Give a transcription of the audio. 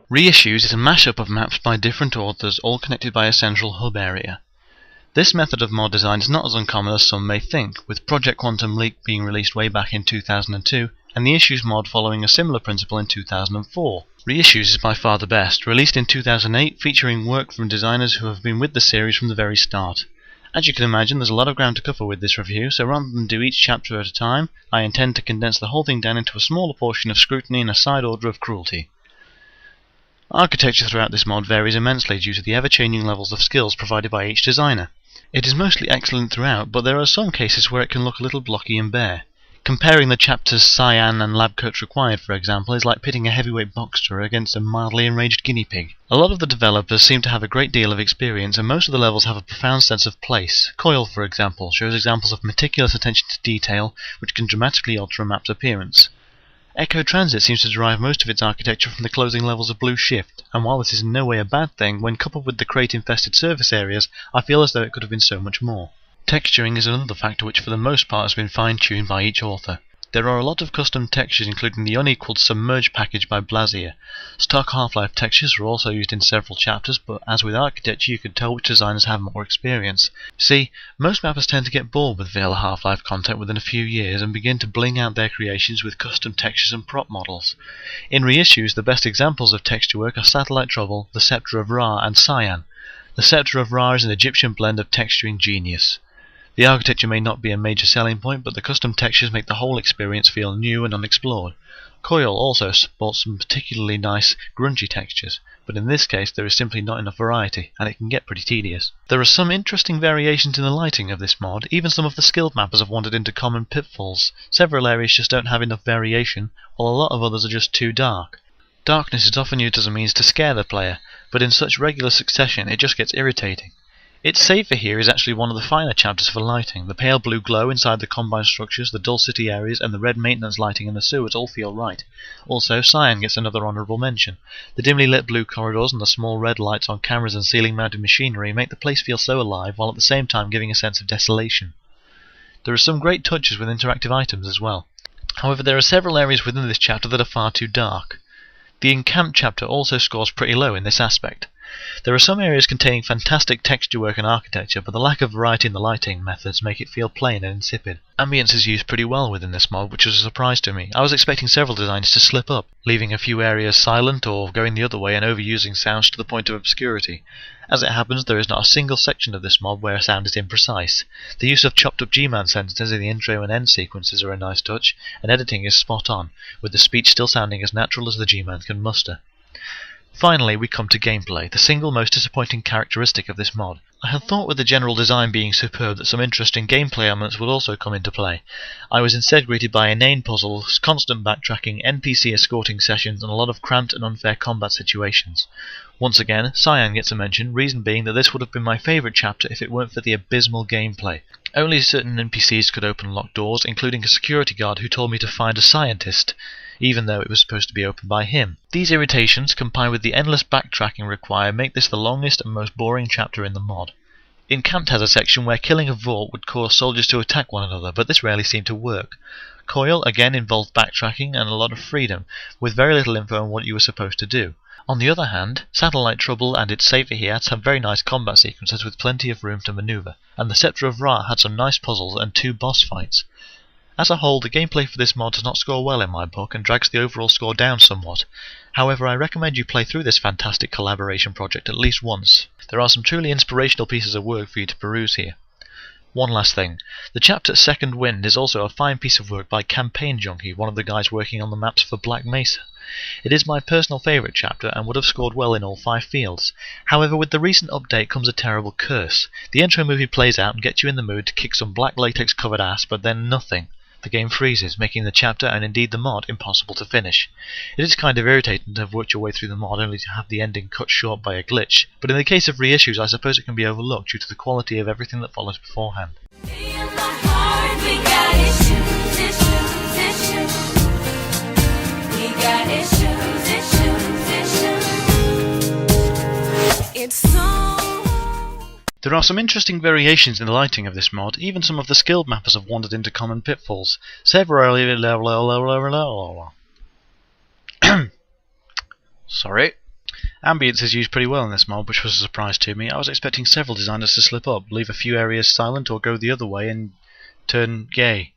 Reissues is a mashup of maps by different authors, all connected by a central hub area. This method of mod design is not as uncommon as some may think, with Project Quantum Leap being released way back in 2002, and the Issues mod following a similar principle in 2004. Reissues is by far the best, released in 2008, featuring work from designers who have been with the series from the very start. As you can imagine, there's a lot of ground to cover with this review, so rather than do each chapter at a time, I intend to condense the whole thing down into a smaller portion of scrutiny and a side order of cruelty. Architecture throughout this mod varies immensely due to the ever-changing levels of skills provided by each designer. It is mostly excellent throughout, but there are some cases where it can look a little blocky and bare. Comparing the chapters Cyan and Lab Coats Required, for example, is like pitting a heavyweight boxer against a mildly enraged guinea pig. A lot of the developers seem to have a great deal of experience, and most of the levels have a profound sense of place. Coil, for example, shows examples of meticulous attention to detail, which can dramatically alter a map's appearance. Echo Transit seems to derive most of its architecture from the closing levels of Blue Shift, and while this is in no way a bad thing, when coupled with the crate-infested surface areas, I feel as though it could have been so much more. Texturing is another factor which for the most part has been fine-tuned by each author. There are a lot of custom textures, including the unequaled Submerge package by Blazier. Stock Half-Life textures are also used in several chapters, but as with architecture you can tell which designers have more experience. See, most mappers tend to get bored with vanilla Half-Life content within a few years and begin to bling out their creations with custom textures and prop models. In Reissues, the best examples of texture work are Satellite Trouble, the Scepter of Ra, and Cyan. The Scepter of Ra is an Egyptian blend of texturing genius. The architecture may not be a major selling point, but the custom textures make the whole experience feel new and unexplored. Coil also sports some particularly nice, grungy textures, but in this case there is simply not enough variety, and it can get pretty tedious. There are some interesting variations in the lighting of this mod. Even some of the skilled mappers have wandered into common pitfalls. Several areas just don't have enough variation, while a lot of others are just too dark. Darkness is often used as a means to scare the player, but in such regular succession it just gets irritating. Its Safer Here is actually one of the finer chapters for lighting. The pale blue glow inside the combine structures, the dull city areas, and the red maintenance lighting in the sewers all feel right. Also, Cyan gets another honourable mention. The dimly lit blue corridors and the small red lights on cameras and ceiling-mounted machinery make the place feel so alive, while at the same time giving a sense of desolation. There are some great touches with interactive items as well. However, there are several areas within this chapter that are far too dark. The Encamped chapter also scores pretty low in this aspect. There are some areas containing fantastic texture work and architecture, but the lack of variety in the lighting methods make it feel plain and insipid. Ambience is used pretty well within this mod, which was a surprise to me. I was expecting several designs to slip up, leaving a few areas silent or going the other way and overusing sounds to the point of obscurity. As it happens, there is not a single section of this mod where sound is imprecise. The use of chopped up G-man sentences in the intro and end sequences are a nice touch, and editing is spot on, with the speech still sounding as natural as the G-man can muster. Finally, we come to gameplay, the single most disappointing characteristic of this mod. I had thought with the general design being superb that some interesting gameplay elements would also come into play. I was instead greeted by inane puzzles, constant backtracking, NPC escorting sessions, and a lot of cramped and unfair combat situations. Once again, Cyan gets a mention, reason being that this would have been my favourite chapter if it weren't for the abysmal gameplay. Only certain NPCs could open locked doors, including a security guard who told me to find a scientist, even though it was supposed to be opened by him. These irritations, combined with the endless backtracking required, make this the longest and most boring chapter in the mod. Encamped has a section where killing a vault would cause soldiers to attack one another, but this rarely seemed to work. Coil again involved backtracking and a lot of freedom, with very little info on what you were supposed to do. On the other hand, Satellite Trouble and its Safer Here have very nice combat sequences with plenty of room to maneuver, and the Scepter of Ra had some nice puzzles and 2 boss fights. As a whole, the gameplay for this mod does not score well in my book and drags the overall score down somewhat. However, I recommend you play through this fantastic collaboration project at least once. There are some truly inspirational pieces of work for you to peruse here. One last thing. The chapter Second Wind is also a fine piece of work by Campaign Junkie, one of the guys working on the maps for Black Mesa. It is my personal favourite chapter and would have scored well in all 5 fields. However, with the recent update comes a terrible curse. The intro movie plays out and gets you in the mood to kick some black latex covered ass, but then nothing. The game freezes, making the chapter and indeed the mod impossible to finish. It is kind of irritating to have worked your way through the mod only to have the ending cut short by a glitch, but in the case of reissues I suppose it can be overlooked due to the quality of everything that follows beforehand. There are some interesting variations in the lighting of this mod. Even some of the skilled mappers have wandered into common pitfalls. Sorry. Ambience is used pretty well in this mod, which was a surprise to me. I was expecting several designers to slip up, leave a few areas silent, or go the other way and turn gay.